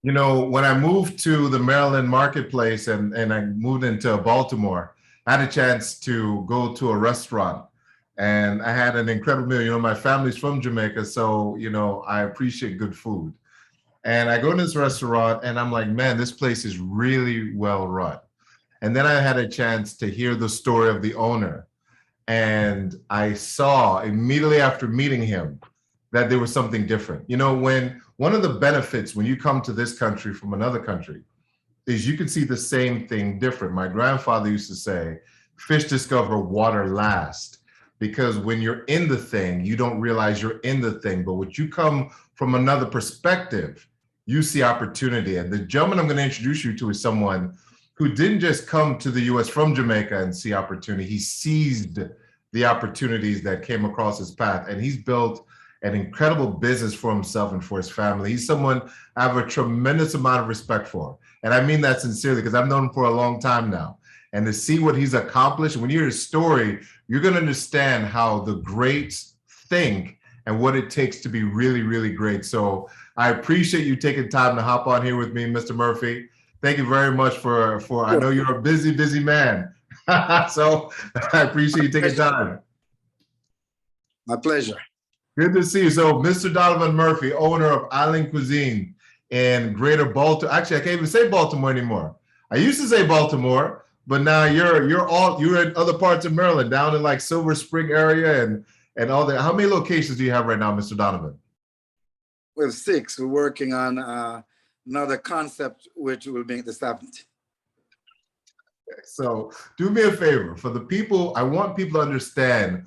You know, when I moved to the Maryland marketplace and I moved into Baltimore, I had a chance to go to a restaurant and I had an incredible meal. You know, my family's from Jamaica, so, you know, I appreciate good food. And I go to this restaurant and I'm like, man, this place is really well run. And then I had a chance to hear the story of the owner. And I saw immediately after meeting him that there was something different. You know, when one of the benefits when you come to this country from another country is you can see the same thing different. My grandfather used to say, fish discover water last, because when you're in the thing, you don't realize you're in the thing. But when you come from another perspective, you see opportunity. And the gentleman I'm going to introduce you to is someone who didn't just come to the US from Jamaica and see opportunity. He seized the opportunities that came across his path, and he's built an incredible business for himself and for his family. He's someone I have a tremendous amount of respect for. And I mean that sincerely because I've known him for a long time now. And to see what he's accomplished, when you hear his story, you're going to understand how the greats think and what it takes to be really, really great. So I appreciate you taking time to hop on here with me, Mr. Murphy. Thank you very much for I know you're a busy, busy man. So I appreciate you taking time. My pleasure. Good to see you. So Mr. Donovan Murphy, owner of Island Cuisine in Greater Baltimore. Actually, I can't even say Baltimore anymore. I used to say Baltimore, but now you're in other parts of Maryland, down in like Silver Spring area and all that. How many locations do you have right now, Mr. Donovan? We have 6. We're working on another concept, which will be the 7th. So do me a favor. For the people, I want people to understand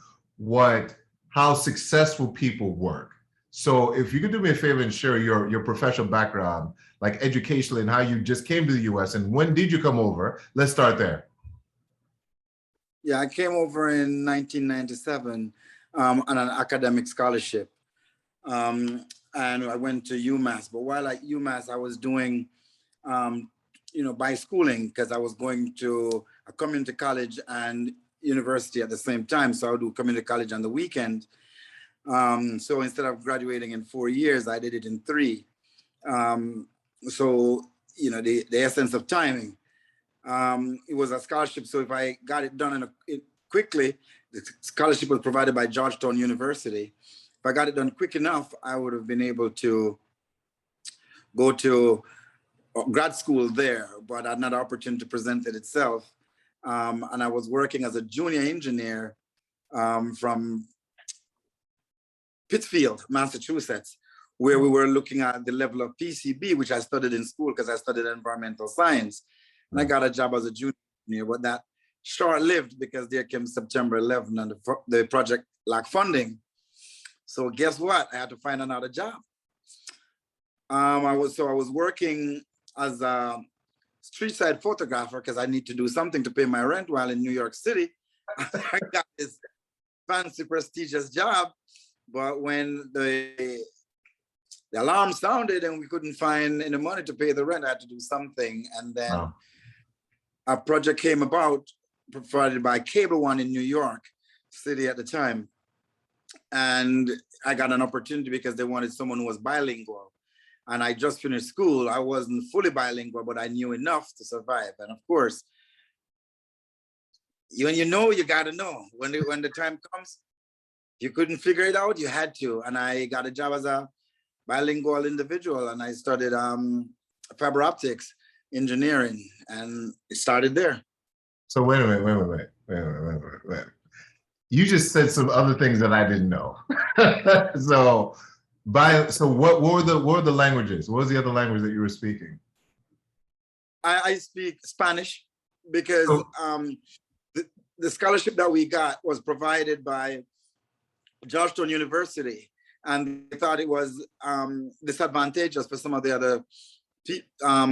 how successful people work. So if you could do me a favor and share your professional background, like educationally, and how you just came to the US and when did you come over? Let's start there. Yeah, I came over in 1997 on an academic scholarship. And I went to UMass. But while at UMass, I was doing, by schooling, because I was going to a community college and university at the same time. So I would do community college on the weekend. So instead of graduating in 4 years, I did it in 3. So, the essence of timing. It was a scholarship. So if I got it done quickly, the scholarship was provided by Georgetown University. If I got it done quick enough, I would have been able to go to grad school there, but I had another opportunity presented itself. And I was working as a junior engineer from Pittsfield, Massachusetts, where we were looking at the level of PCB, which I studied in school because I studied environmental science. And I got a job as a junior engineer, but that short-lived because there came September 11 and the project lacked funding. So guess what? I had to find another job. I was working as a street side photographer because I need to do something to pay my rent while in New York City. I got this fancy, prestigious job, but when the alarm sounded and we couldn't find any money to pay the rent, I had to do something. And then a project came about provided by Cable One in New York City at the time. And I got an opportunity because they wanted someone who was bilingual. And I just finished school. I wasn't fully bilingual, but I knew enough to survive. And of course, when you know, you gotta know. When the time comes, you couldn't figure it out, you had to. And I got a job as a bilingual individual, and I studied fiber optics engineering, and it started there. So wait a minute. You just said some other things that I didn't know. So what were the languages? What was the other language that you were speaking? I speak Spanish because the scholarship that we got was provided by Georgetown University, and they thought it was disadvantageous for some of the other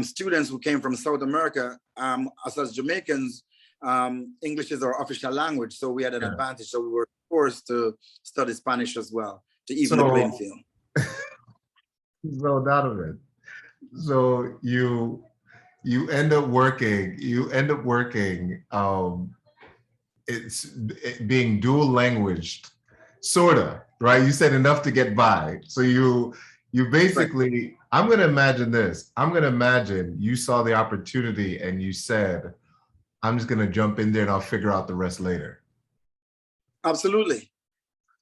students who came from South America, us as Jamaicans. English is our official language, so we had an advantage. So we were forced to study Spanish as well to even the playing field. So Donovan, so you end up working. It's being dual languaged, sorta, right? You said enough to get by. So you basically, I'm going to imagine this. I'm going to imagine you saw the opportunity and you said, I'm just going to jump in there and I'll figure out the rest later. Absolutely.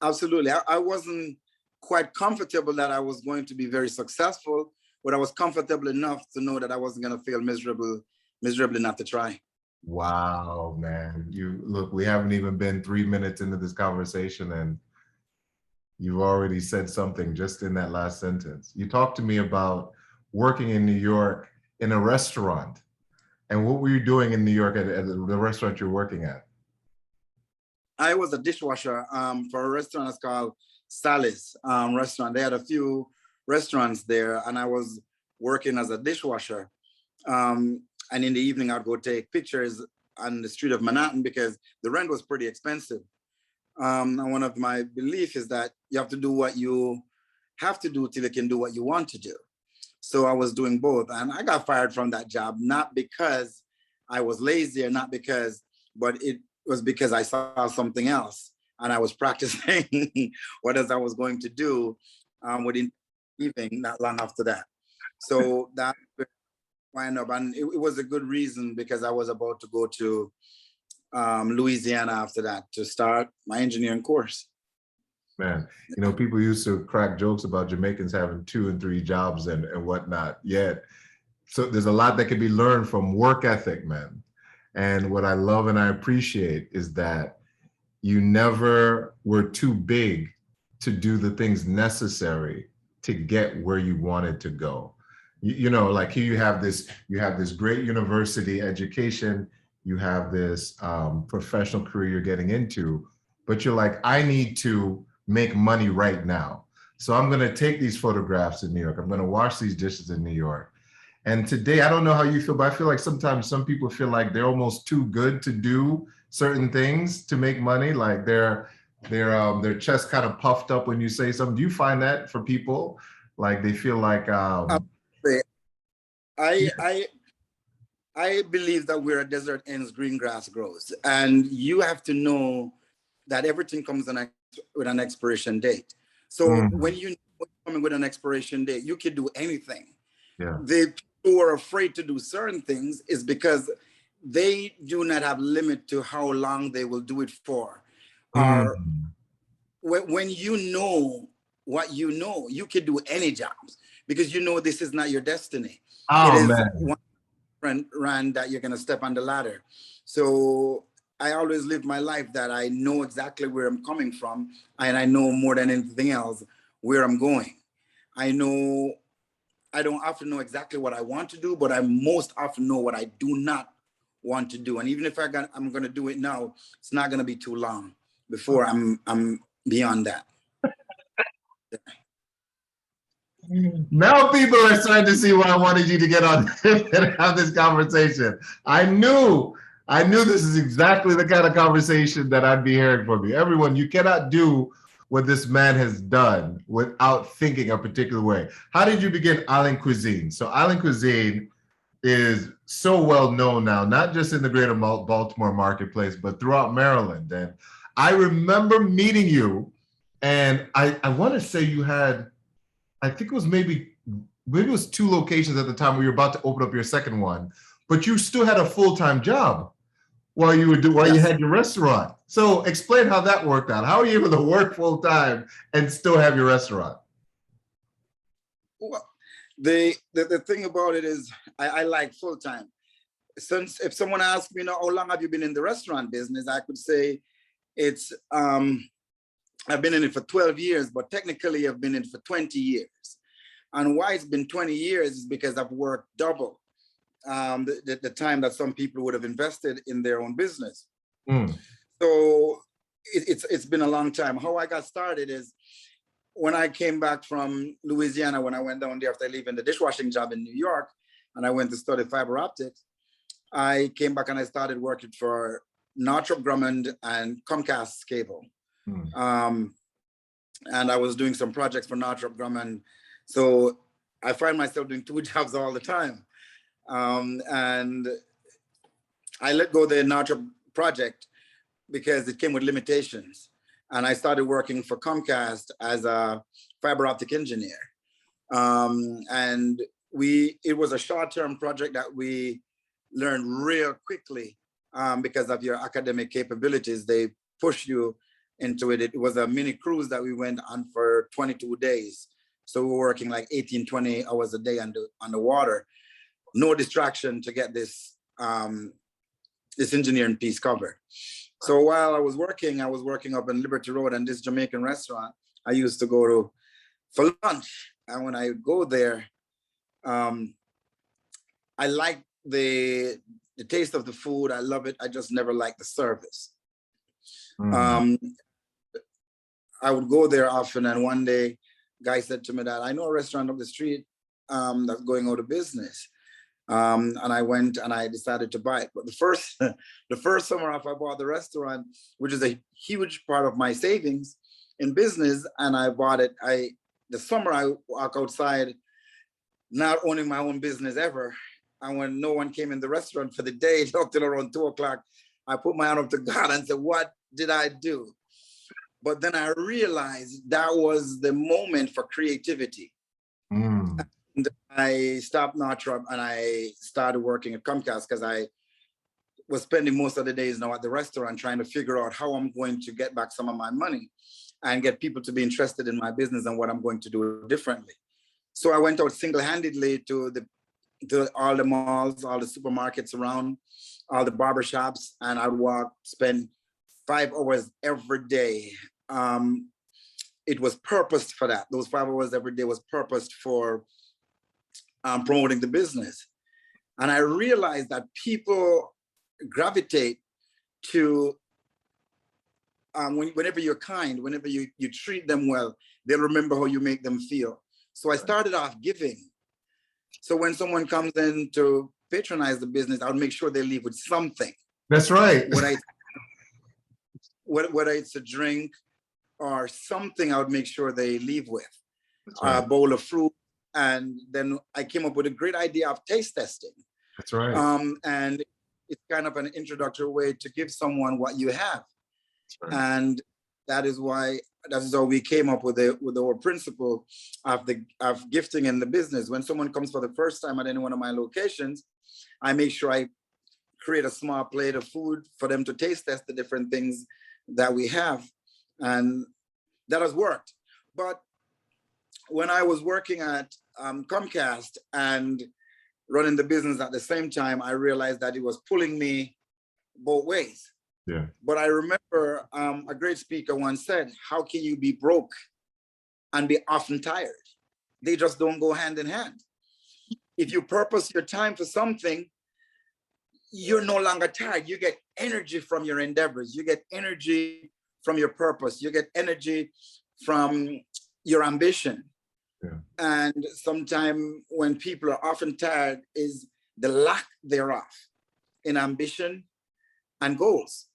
Absolutely. I wasn't quite comfortable that I was going to be very successful, but I was comfortable enough to know that I wasn't going to fail miserably not to try. Wow, man. You look, we haven't even been 3 minutes into this conversation and you've already said something just in that last sentence. You talked to me about working in New York in a restaurant. And what were you doing in New York at the restaurant you're working at? I was a dishwasher for a restaurant that's called Sally's restaurant. They had a few restaurants there, and I was working as a dishwasher. And in the evening, I'd go take pictures on the street of Manhattan because the rent was pretty expensive. And one of my beliefs is that you have to do what you have to do till you can do what you want to do. So I was doing both, and I got fired from that job, not because I was lazy or not because, but it was because I saw something else and I was practicing what else I was going to do within evening, not long after that. So that wind up, and it was a good reason because I was about to go to Louisiana after that to start my engineering course. Man, you know, people used to crack jokes about Jamaicans having 2 and 3 jobs and whatnot. Yet, so there's a lot that can be learned from work ethic, man. And what I love and I appreciate is that you never were too big to do the things necessary to get where you wanted to go. You know, like here you have this great university education, you have this professional career you're getting into, but you're like, I need to make money right now. So I'm going to take these photographs in New York. I'm going to wash these dishes in New York. And today, I don't know how you feel, but I feel like sometimes some people feel like they're almost too good to do certain things to make money. Like their chest kind of puffed up when you say something. Do you find that for people? Like they feel like I I believe that where a desert ends, green grass grows, and you have to know that everything comes with an expiration date. So when you know coming with an expiration date, you can do anything. yeah. The people who are afraid to do certain things is because they do not have limit to how long they will do it for. Or when you know what you know, you can do any jobs because you know this is not your destiny. It Oh is man. one run that you're gonna step on the ladder. So I always live my life that I know exactly where I'm coming from, and I know more than anything else where I'm going. I know I don't often know exactly what I want to do, but I most often know what I do not want to do. And even if I'm going to do it now, it's not going to be too long before I'm beyond that. Now people are starting to see why I wanted you to get on and have this conversation. I knew this is exactly the kind of conversation that I'd be hearing from you. Everyone, you cannot do what this man has done without thinking a particular way. How did you begin Island Cuisine? So Island Cuisine is so well known now, not just in the greater Baltimore marketplace, but throughout Maryland. And I remember meeting you, and I want to say you had, I think it was maybe it was 2 locations at the time where you were about to open up your second one, but you still had a full-time job while you you had your restaurant. So explain how that worked out. How are you able to work full-time and still have your restaurant? Well, the thing about it is I like full-time. Since if someone asked me, how long have you been in the restaurant business, I could say it's I've been in it for 12 years, but technically I've been in it for 20 years. And why it's been 20 years is because I've worked double the time that some people would have invested in their own business. So it's been a long time. How I got started is when I came back from Louisiana, when I went down there after leaving the dishwashing job in New York, and I went to study fiber optics, I came back and I started working for Northrop Grumman and Comcast Cable. And I was doing some projects for Northrop Grumman. So I find myself doing 2 jobs all the time. And I let go of the Northrop project because it came with limitations. And I started working for Comcast as a fiber optic engineer. And it was a short-term project that we learned real quickly, because of your academic capabilities. They push you into it. It was a mini cruise that we went on for 22 days. So we were working like 18, 20 hours a day on the water. No distraction to get this engineering piece covered. So while I was working up in Liberty Road, and this Jamaican restaurant I used to go to for lunch. And when I go there, I like the taste of the food. I love it. I just never liked the service. I would go there often, and one day, guy said to me that I know a restaurant up the street that's going out of business. And I went and I decided to buy it. But the first summer off, I bought the restaurant, which is a huge part of my savings in business. And I bought it. The summer I walk outside, not owning my own business ever. And when no one came in the restaurant for the day, up till around 2 o'clock, I put my hand up to God and said, what did I do? But then I realized that was the moment for creativity. And I stopped Northrop and I started working at Comcast, because I was spending most of the days now at the restaurant trying to figure out how I'm going to get back some of my money and get people to be interested in my business and what I'm going to do differently. So I went out single-handedly to all the malls, all the supermarkets around, all the barbershops, and I'd spend 5 hours every day. It was purposed for that. Those 5 hours every day was purposed for promoting the business. And I realized that people gravitate to, whenever you're kind, whenever you treat them well, they'll remember how you make them feel. So I started off giving. So when someone comes in to patronize the business, I would make sure they leave with something. That's right. Whether it's a drink or something, I would make sure they leave with right. a bowl of fruit. And then I came up with a great idea of taste testing. That's right. And it's kind of an introductory way to give someone what you have. Right. And that is how we came up with our principle of gifting in the business. When someone comes for the first time at any one of my locations, I make sure I create a small plate of food for them to taste test the different things that we have. And that has worked. But when I was working at Comcast and running the business at the same time, I realized that it was pulling me both ways. Yeah. But I remember a great speaker once said, how can you be broke and be often tired? They just don't go hand in hand. If you purpose your time for something, you're no longer tired. You get energy from your endeavors. You get energy from your purpose. You get energy from your ambition. Yeah. And sometimes when people are often tired is the lack thereof in ambition and goals.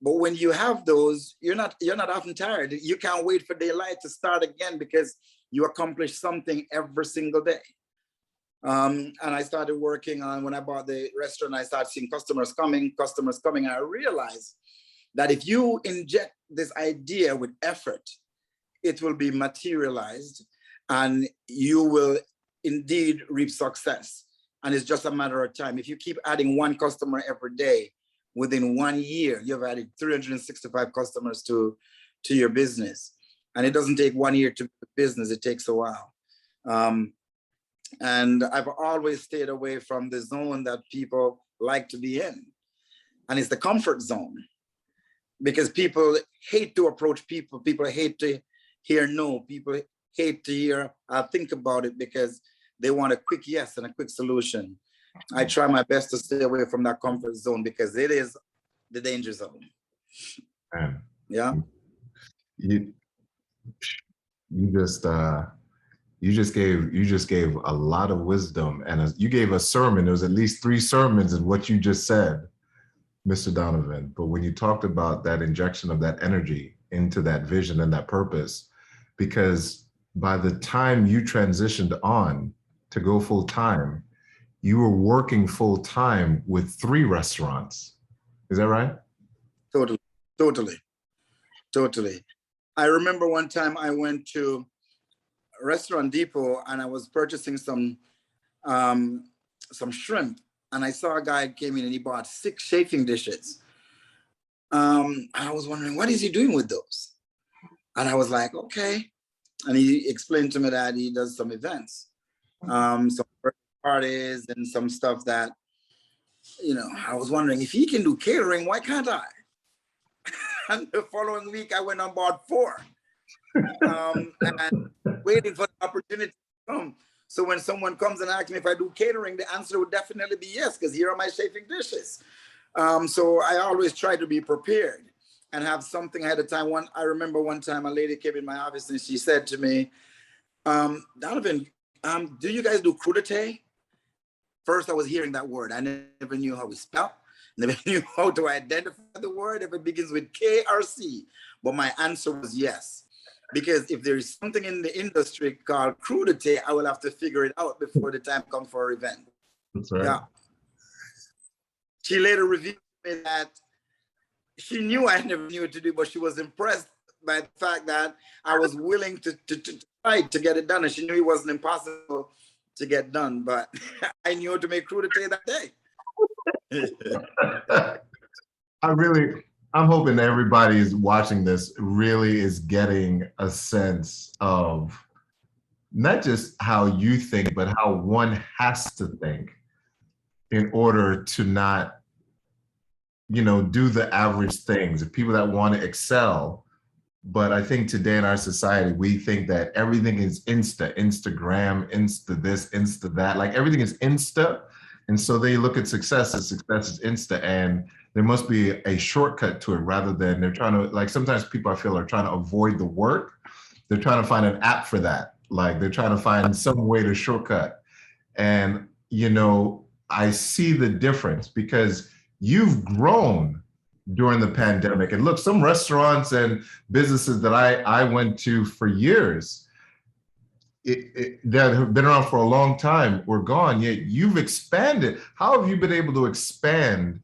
But when you have those, you're not often tired. You can't wait for daylight to start again because you accomplish something every single day. And I started working on, when I bought the restaurant, I started seeing customers coming. And I realized that if you inject this idea with effort, it will be materialized and you will indeed reap success. And it's just a matter of time. If you keep adding one customer every day, within 1 year, you've added 365 customers to your business. And it doesn't take 1 year to build business, it takes a while. And I've always stayed away from the zone that people like to be in. And it's the comfort zone. Because people hate to approach people. People hate to hear no. People hate to hear, I'll think about it, because they want a quick yes and a quick solution. I try my best to stay away from that comfort zone because it is the danger zone. Man. Yeah. You just gave a lot of wisdom, and you gave a sermon. There was at least 3 sermons in what you just said, Mr. Donovan. But when you talked about that injection of that energy into that vision and that purpose, because by the time you transitioned on to go full time, you were working full time with 3 restaurants. Is that right? Totally. I remember one time I went to Restaurant Depot, and I was purchasing some shrimp, and I saw a guy came in and he bought 6 chafing dishes. I was wondering, what is he doing with those? And I was like, okay. And he explained to me that he does some events, some parties and some stuff that, I was wondering if he can do catering, why can't I? And the following week I went on board 4, and waiting for the opportunity to come. So when someone comes and asks me if I do catering, the answer would definitely be yes, because here are my chafing dishes. So I always try to be prepared and have something ahead of time. I remember one time a lady came in my office and she said to me, Donovan, do you guys do crudité? First, I was hearing that word. I never knew how it's spelled. Never knew how to identify the word if it begins with K or C. But my answer was yes. Because if there is something in the industry called crudité, I will have to figure it out before the time comes for our event. That's right. Yeah. She later revealed to me that she knew I never knew what to do, but she was impressed by the fact that I was willing to try to get it done. And she knew it wasn't impossible to get done, but I knew how to make crudité that day. I'm hoping everybody is watching this really is getting a sense of not just how you think, but how one has to think in order to not, do the average things. The people that want to excel. But I think today in our society, we think that everything is Instagram, Insta this, Insta that, like everything is Insta. And so they look at success as Insta, and there must be a shortcut to it rather than they're trying to, like sometimes people I feel are trying to avoid the work. They're trying to find an app for that. Like they're trying to find some way to shortcut. And, I see the difference because you've grown during the pandemic. And look, some restaurants and businesses that I went to for years that have been around for a long time were gone, yet you've expanded. How have you been able to expand?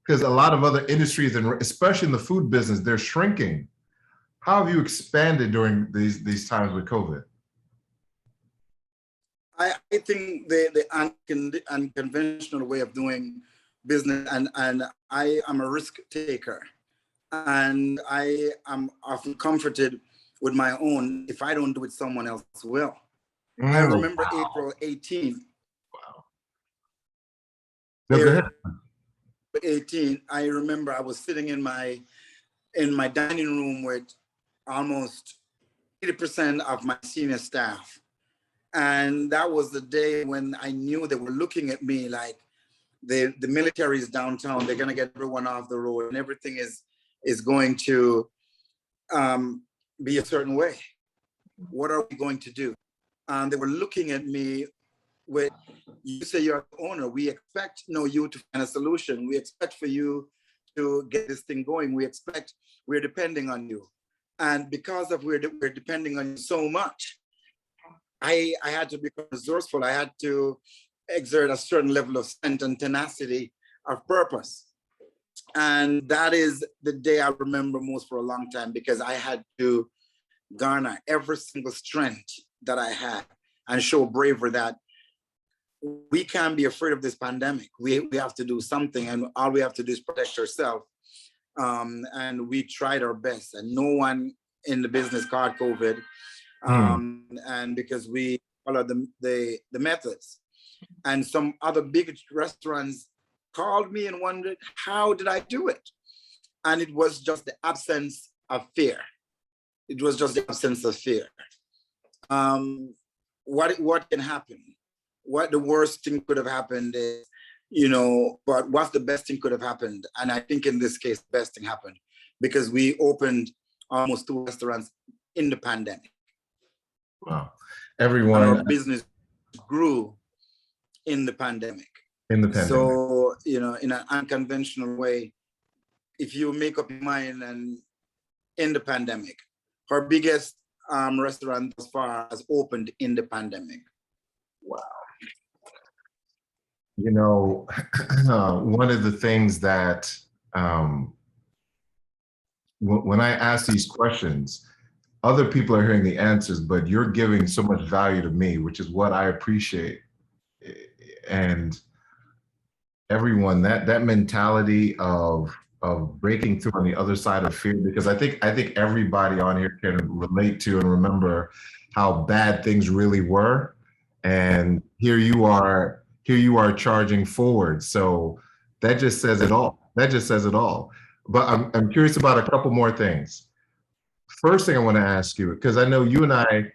Because a lot of other industries, and especially in the food business, they're shrinking. How have you expanded during these times with COVID? I think the unconventional way of doing business, and I am a risk taker, and I am often comforted with my own. If I don't do it, someone else will. I remember April 18th. Wow. April 18th, I remember I was sitting in my dining room with almost 80% of my senior staff. And that was the day when I knew they were looking at me like the military is downtown. They're going to get everyone off the road and everything is going to be a certain way. What are we going to do? And they were looking at me with, you say you're the owner. We expect you to find a solution. We expect for you to get this thing going. We're depending on you. And because of we're depending on you so much, I had to become resourceful. I had to exert a certain level of strength and tenacity of purpose. And that is the day I remember most for a long time, because I had to garner every single strength that I had and show bravery that we can't be afraid of this pandemic. We have to do something, and all we have to do is protect ourselves. And we tried our best, and no one in the business caught COVID. And because we followed the methods. And some other big restaurants called me and wondered, how did I do it? And it was just the absence of fear. It was just the absence of fear. What can happen? What the worst thing could have happened is, but what's the best thing could have happened? And I think in this case, the best thing happened because we opened almost 2 restaurants in the pandemic. Wow. Everyone. And our business grew in the pandemic. So, in an unconventional way, if you make up your mind, and in the pandemic, our biggest restaurant thus far has opened in the pandemic. Wow. One of the things that when I ask these questions, other people are hearing the answers, but you're giving so much value to me, which is what I appreciate. And everyone, that mentality of breaking through on the other side of fear, because I think everybody on here can relate to and remember how bad things really were. And here you are charging forward. So that just says it all. That just says it all. But I'm curious about a couple more things. First thing I want to ask you, because I know you and I,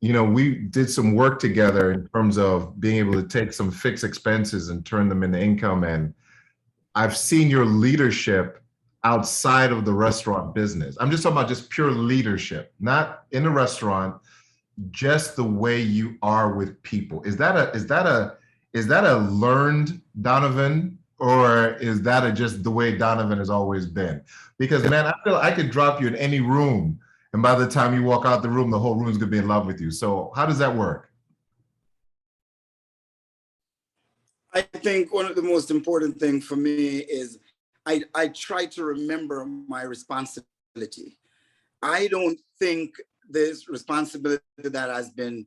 we did some work together in terms of being able to take some fixed expenses and turn them into income. And I've seen your leadership outside of the restaurant business. I'm just talking about just pure leadership, not in the restaurant, just the way you are with people. Is that a learned Donovan, or is that just the way Donovan has always been? Because man, I feel I could drop you in any room, and by the time you walk out the room, the whole room's gonna be in love with you. So how does that work? I think one of the most important things for me is I try to remember my responsibility. I don't think this responsibility that has been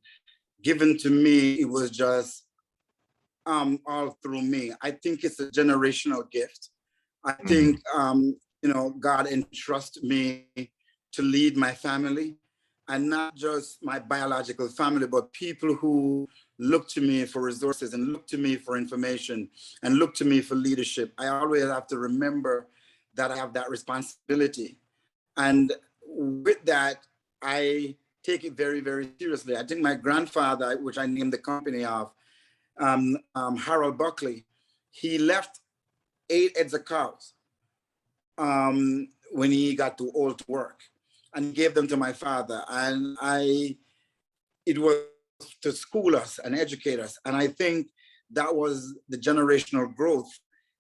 given to me, it was just all through me. I think it's a generational gift. I think God entrusts me to lead my family, and not just my biological family, but people who look to me for resources and look to me for information and look to me for leadership. I always have to remember that I have that responsibility. And with that, I take it very, very seriously. I think my grandfather, which I named the company of, Harold Buckley, he left 8 heads of cows when he got too old to work, and gave them to my father. And it was to school us and educate us. And I think that was the generational growth.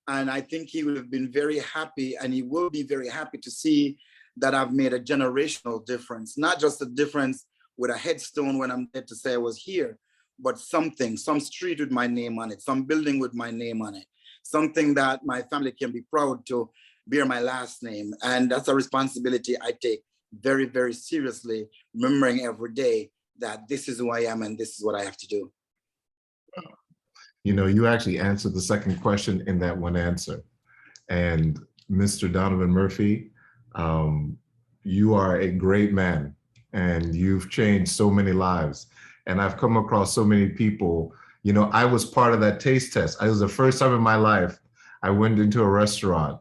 And I think he would have been very happy, and he will be very happy to see that I've made a generational difference, not just a difference with a headstone when I'm dead to say I was here, but something, some street with my name on it, some building with my name on it, something that my family can be proud to bear my last name. And that's a responsibility I take very, very seriously, remembering every day that this is who I am and this is what I have to do. You actually answered the second question in that one answer. And Mr. Donovan Murphy, you are a great man, and you've changed so many lives. And I've come across so many people. I was part of that taste test. It was the first time in my life I went into a restaurant,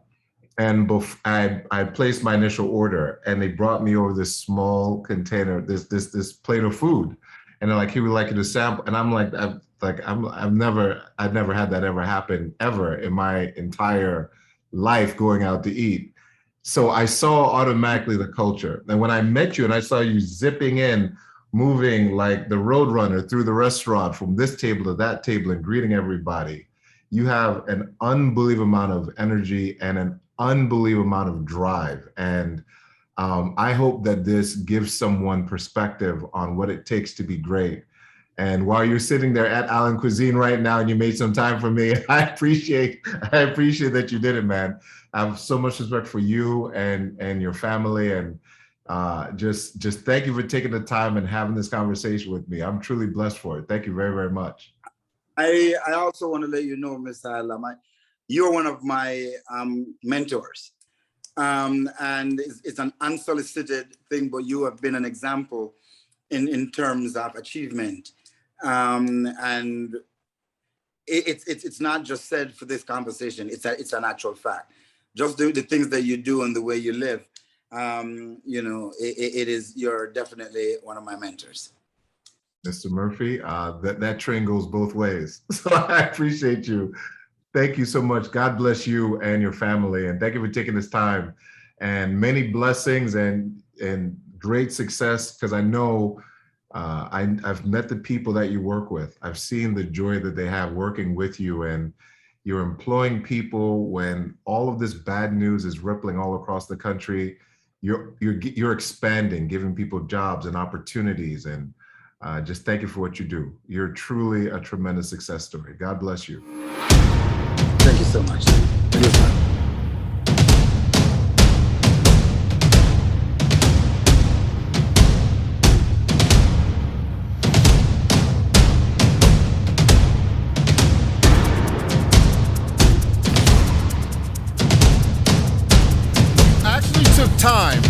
and I placed my initial order, and they brought me over this small container, this plate of food, and they're like, "He would like you to sample." And I'm like, I've never had that ever happen ever in my entire life going out to eat. So I saw automatically the culture. And when I met you and I saw you zipping in, moving like the roadrunner through the restaurant from this table to that table and greeting everybody, you have an unbelievable amount of energy and an unbelievable amount of drive. And I hope that this gives someone perspective on what it takes to be great. And while you're sitting there at Allen Cuisine right now and you made some time for me, I appreciate that you did it, man. I have so much respect for you and your family, and just thank you for taking the time and having this conversation with me. I'm truly blessed for it. Thank you very, very much. I also want to let you know, Mr. Alam, you're one of my mentors. And it's an unsolicited thing, but you have been an example in terms of achievement. And it's not just said for this conversation, it's an actual fact. Just do the things that you do and the way you live. You're definitely one of my mentors. Mr. Murphy, that train goes both ways. So I appreciate you. Thank you so much. God bless you and your family. And thank you for taking this time, and many blessings and great success. Because I know I've met the people that you work with. I've seen the joy that they have working with you, and you're employing people when all of this bad news is rippling all across the country. You're expanding, giving people jobs and opportunities, and just thank you for what you do. You're truly a tremendous success story. God bless you. Thank you so much. took time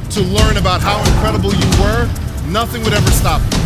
to learn about how incredible you were, nothing would ever stop you.